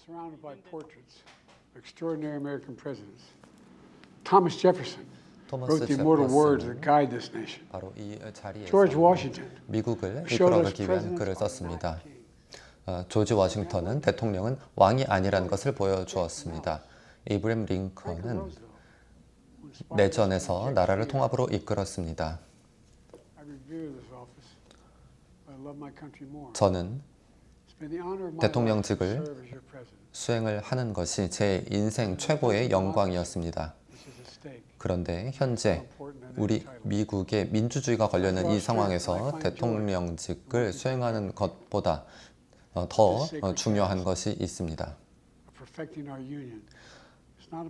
surrounded by portraits of extraordinary American presidents. Thomas Jefferson wrote the immortal words that guide this nation. 바로 이 자리에서 George Washington 미국을 이끌어가기 위한 글을 썼습니다. 조지 워싱턴은 대통령은 왕이 아니라는 것을 보여주었습니다. 에이브람 링컨은 내전에서 나라를 통합으로 이끌었습니다. 저는 대통령직을 수행을 하는 것이 제 인생 최고의 영광이었습니다. 그런데 현재 우리 미국의 민주주의가 걸려있는 이 상황에서 대통령직을 수행하는 것보다 더 중요한 것이 있습니다.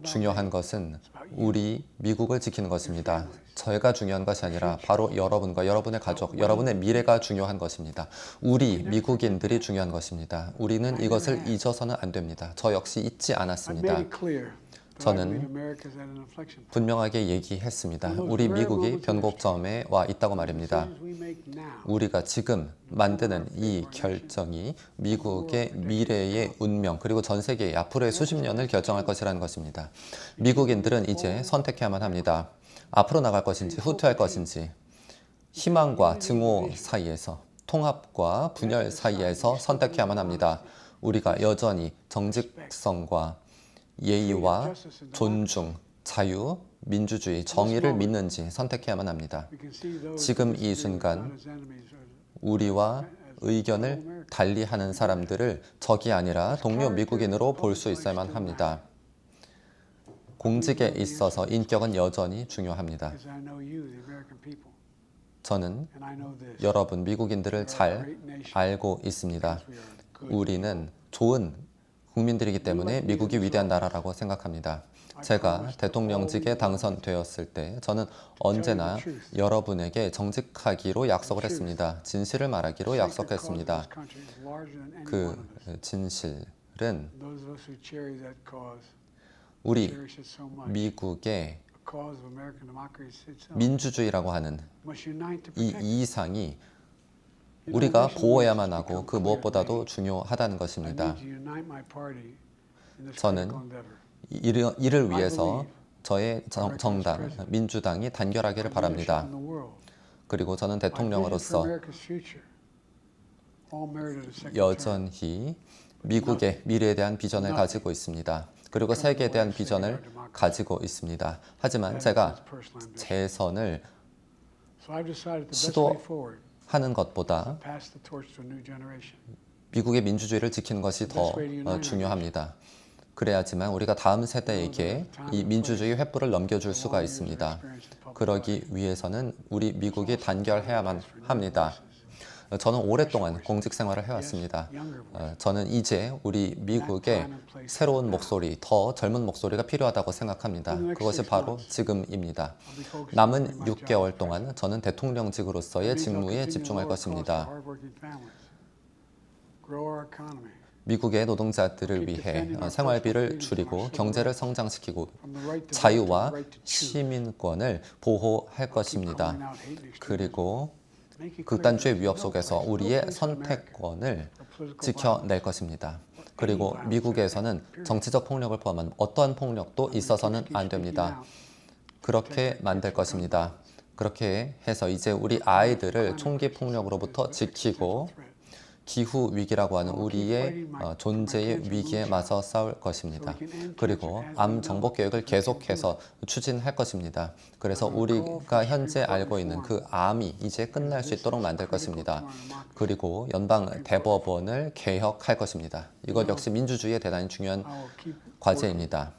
중요한 것은 우리 미국을 지키는 것입니다. 저희가 중요한 것이 아니라 바로 여러분과 여러분의 가족, 여러분의 미래가 중요한 것입니다. 우리 미국인들이 중요한 것입니다. 우리는 이것을 잊어서는 안 됩니다. 저 역시 잊지 않았습니다. 저는 분명하게 얘기했습니다. 우리 미국이 변곡점에 와 있다고 말입니다. 우리가 지금 만드는 이 결정이 미국의 미래의 운명 그리고 전 세계의 앞으로의 수십 년을 결정할 것이라는 것입니다. 미국인들은 이제 선택해야만 합니다. 앞으로 나갈 것인지 후퇴할 것인지 희망과 증오 사이에서 통합과 분열 사이에서 선택해야만 합니다. 우리가 여전히 정직성과 예의와 존중, 자유, 민주주의, 정의를 믿는지 선택해야만 합니다. 지금 이 순간 우리와 의견을 달리하는 사람들을 적이 아니라 동료 미국인으로 볼 수 있어야만 합니다. 공직에 있어서 인격은 여전히 중요합니다. 저는 여러분 미국인들을 잘 알고 있습니다. 우리는 좋은 국민들이기 때문에 미국이 위대한 나라라고 생각합니다. 제가 대통령직에 당선되었을 때 저는 언제나 여러분에게 정직하기로 약속을 했습니다. 진실을 말하기로 약속했습니다. 그 진실은 우리 미국의 민주주의라고 하는 이 이상이 우리가 보호해야만 하고 그 무엇보다도 중요하다는 것입니다. 저는 이를 위해서 저의 정당, 민주당이 단결하기를 바랍니다. 그리고 저는 대통령으로서 여전히 미국의 미래에 대한 비전을 가지고 있습니다. 그리고 세계에 대한 비전을 가지고 있습니다. 하지만 제가 재선을 시도하는 것보다 미국의 민주주의를 지키는 것이 더 중요합니다. 그래야지만 우리가 다음 세대에게 이 민주주의 횃불을 넘겨줄 수가 있습니다. 그러기 위해서는 우리 미국이 단결해야만 합니다. 저는 오랫동안 공직 생활을 해왔습니다. 저는 이제 우리 미국의 새로운 목소리, 더 젊은 목소리가 필요하다고 생각합니다. 그것이 바로 지금입니다. 남은 6개월 동안 저는 대통령직으로서의 직무에 집중할 것입니다. 미국의 노동자들을 위해 생활비를 줄이고 경제를 성장시키고 자유와 시민권을 보호할 것입니다. 그리고 극단주의 위협 속에서 우리의 선택권을 지켜낼 것입니다. 그리고 미국에서는 정치적 폭력을 포함한 어떠한 폭력도 있어서는 안 됩니다. 그렇게 만들 것입니다. 그렇게 해서 이제 우리 아이들을 총기 폭력으로부터 지키고 기후 위기라고 하는 우리의 존재의 위기에 맞서 싸울 것입니다. 그리고 암 정보 개혁을 계속해서 추진할 것입니다. 그래서 우리가 현재 알고 있는 그 암이 이제 끝날 수 있도록 만들 것입니다. 그리고 연방 대법원을 개혁할 것입니다. 이것 역시 민주주의에 대단히 중요한 과제입니다.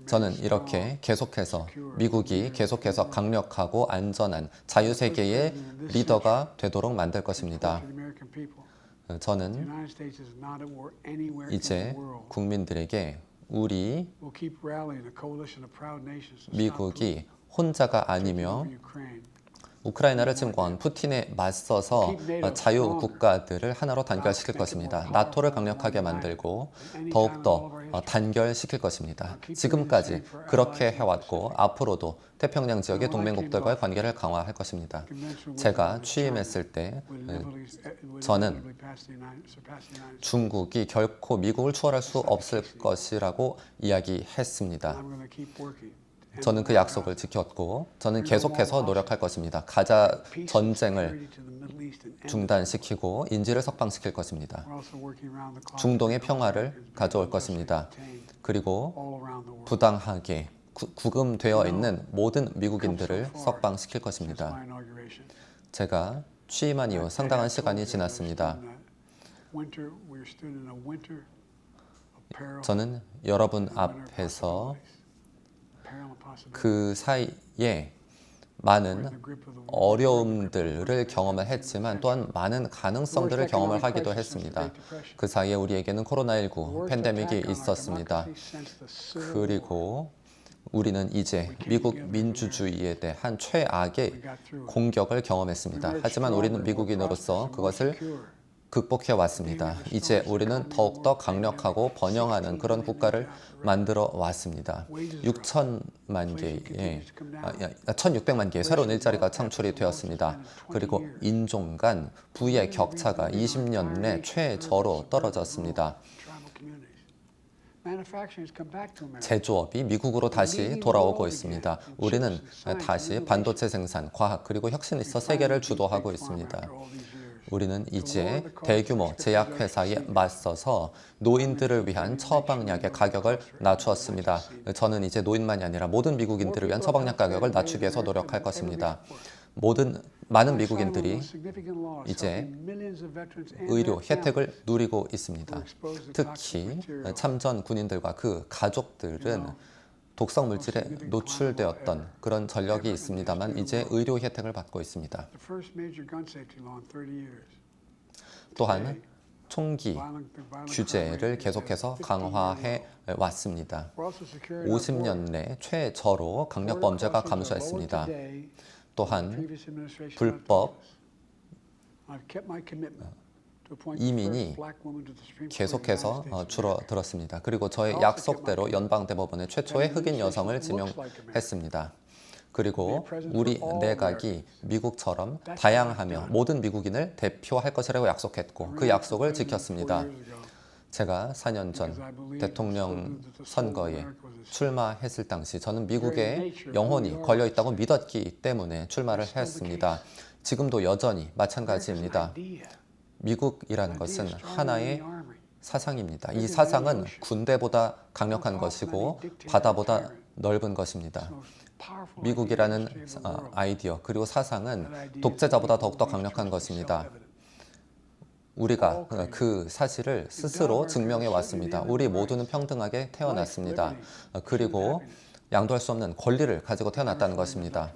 저는 이렇게 계속해서 미국이 계속해서 강력하고 안전한 자유세계의 리더가 되도록 만들 것입니다. 저는 이제 국민들에게 우리 미국이 혼자가 아니며 우크라이나를 침공한 푸틴에 맞서서 자유 국가들을 하나로 단결시킬 것입니다. 나토를 강력하게 만들고 더욱더 단결시킬 것입니다. 지금까지 그렇게 해왔고 앞으로도 태평양 지역의 동맹국들과의 관계를 강화할 것입니다. 제가 취임했을 때 저는 중국이 결코 미국을 추월할 수 없을 것이라고 이야기했습니다. 저는 그 약속을 지켰고 저는 계속해서 노력할 것입니다. 가자 전쟁을 중단시키고 인질을 석방시킬 것입니다. 중동의 평화를 가져올 것입니다. 그리고 부당하게 구금되어 있는 모든 미국인들을 석방시킬 것입니다. 제가 취임한 이후 상당한 시간이 지났습니다. 저는 여러분 앞에서 그 사이에 많은 어려움들을 경험을 했지만 또한 많은 가능성들을 경험을 하기도 했습니다. 그 사이에 우리에게는 코로나19 팬데믹이 있었습니다. 그리고 우리는 이제 미국 민주주의에 대한 최악의 공격을 경험했습니다. 하지만 우리는 미국인으로서 그것을 극복해 왔습니다. 이제 우리는 더욱더 강력하고 번영하는 그런 국가를 만들어 왔습니다. 1600만 개의 새로운 일자리가 창출이 되었습니다. 그리고 인종 간 부의 격차가 20년 내 최저로 떨어졌습니다. 제조업이 미국으로 다시 돌아오고 있습니다. 우리는 다시 반도체 생산, 과학 그리고 혁신에 있어 세계를 주도하고 있습니다. 우리는 이제 대규모 제약회사에 맞서서 노인들을 위한 처방약의 가격을 낮추었습니다. 저는 이제 노인만이 아니라 모든 미국인들을 위한 처방약 가격을 낮추기 위해서 노력할 것입니다. 많은 미국인들이 이제 의료 혜택을 누리고 있습니다. 특히 참전 군인들과 그 가족들은 독성 물질에 노출되었던 그런 전력이 있습니다만 이제 의료 혜택을 받고 있습니다. 또한 총기 규제를 계속해서 강화해 왔습니다. 50년 내 최저로 강력 범죄가 감소했습니다. 또한 불법 이민이 계속해서 줄어들었습니다. 그리고 저의 약속대로 연방대법원에 최초의 흑인 여성을 지명했습니다. 그리고 우리 내각이 미국처럼 다양하며 모든 미국인을 대표할 것이라고 약속했고 그 약속을 지켰습니다. 제가 4년 전 대통령 선거에 출마했을 당시 저는 미국에 영혼이 걸려있다고 믿었기 때문에 출마를 했습니다. 지금도 여전히 마찬가지입니다. 미국이라는 것은 하나의 사상입니다. 이 사상은 군대보다 강력한 것이고 바다보다 넓은 것입니다. 미국이라는 아이디어 그리고 사상은 독재자보다 더욱더 강력한 것입니다. 우리가 그 사실을 스스로 증명해 왔습니다. 우리 모두는 평등하게 태어났습니다. 그리고 양도할 수 없는 권리를 가지고 태어났다는 것입니다.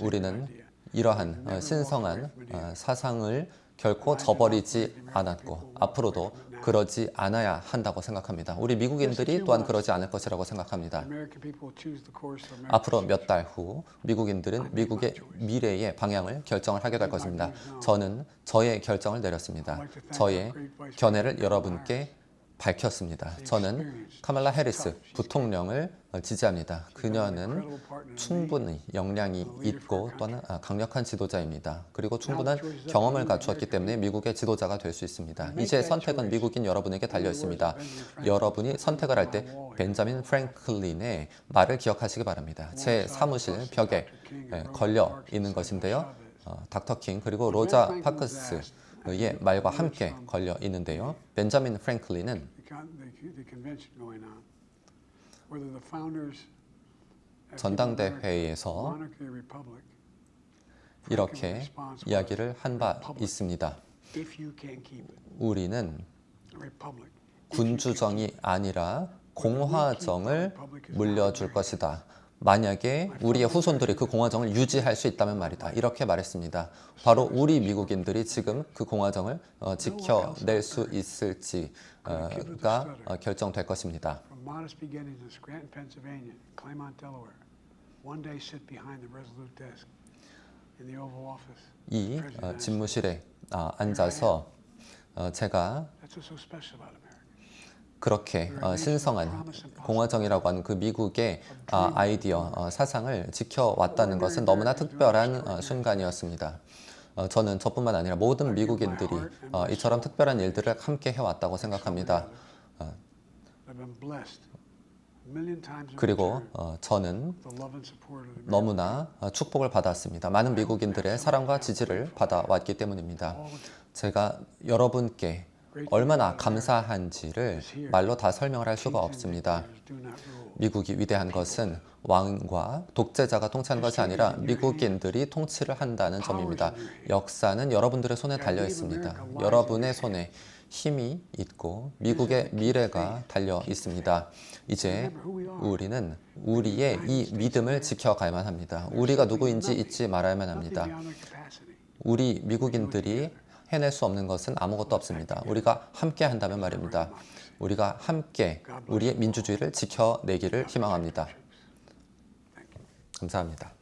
우리는 이러한 신성한 사상을 결코 저버리지 않았고 앞으로도 그러지 않아야 한다고 생각합니다. 우리 미국인들이 또한 그러지 않을 것이라고 생각합니다. 앞으로 몇 달 후 미국인들은 미국의 미래의 방향을 결정을 하게 될 것입니다. 저는 저의 결정을 내렸습니다. 저의 견해를 여러분께 밝혔습니다. 저는 카말라 해리스 부통령을 지지합니다. 그녀는 충분히 역량이 있고 또한 강력한 지도자입니다. 그리고 충분한 경험을 갖추었기 때문에 미국의 지도자가 될 수 있습니다. 이제 선택은 미국인 여러분에게 달려 있습니다. 여러분이 선택을 할 때 벤자민 프랭클린의 말을 기억하시기 바랍니다. 제 사무실 벽에 걸려 있는 것인데요. 닥터 킹 그리고 로자 파크스의 말과 함께 걸려 있는데요. 벤자민 프랭클린은 전당대회에서 이렇게 이야기를 한 바 있습니다. 우리는 군주정이 아니라 공화정을 물려줄 것이다. 만약에 우리의 후손들이 그 공화정을 유지할 수 있다면 말이다. 이렇게 말했습니다. 바로 우리 미국인들이 지금 그 공화정을 지켜낼 수 있을지가 결정될 것입니다. in the Oval Office. 이 집무실에 앉아서 제가 That's what's so special about America. 그렇게 신성한 공화정이라고 하는 그 미국의 아이디어, 사상을 지켜왔다는 것은 너무나 특별한 순간이었습니다. 저는 저뿐만 아니라 모든 미국인들이 이처럼 특별한 일들을 함께 해왔다고 생각합니다. I've been blessed a million times in 그리고 return 저는 with the love and support of the American 너무나 축복을 받았습니다. 많은 미국인들의 사랑과 지지를 받아왔기 때문입니다. 제가 여러분께 얼마나 감사한지를 말로 다 설명을 할 수가 없습니다. do not rule. 미국이 위대한 것은 왕과 독재자가 통치하는 것이 아니라 미국인들이 통치를 한다는 점입니다. 역사는 여러분들의 손에 달려 있습니다. 여러분의 손에 힘이 있고 미국의 미래가 달려 있습니다. 이제 우리는 우리의 이 믿음을 지켜가야만 합니다. 우리가 누구인지 잊지 말아야만 합니다. Beyond our capacity. 우리 미국인들이 해낼 수 없는 것은 아무것도 없습니다. 우리가 함께 한다면 말입니다. 우리가 함께 우리의 민주주의를 지켜내기를 희망합니다. 감사합니다.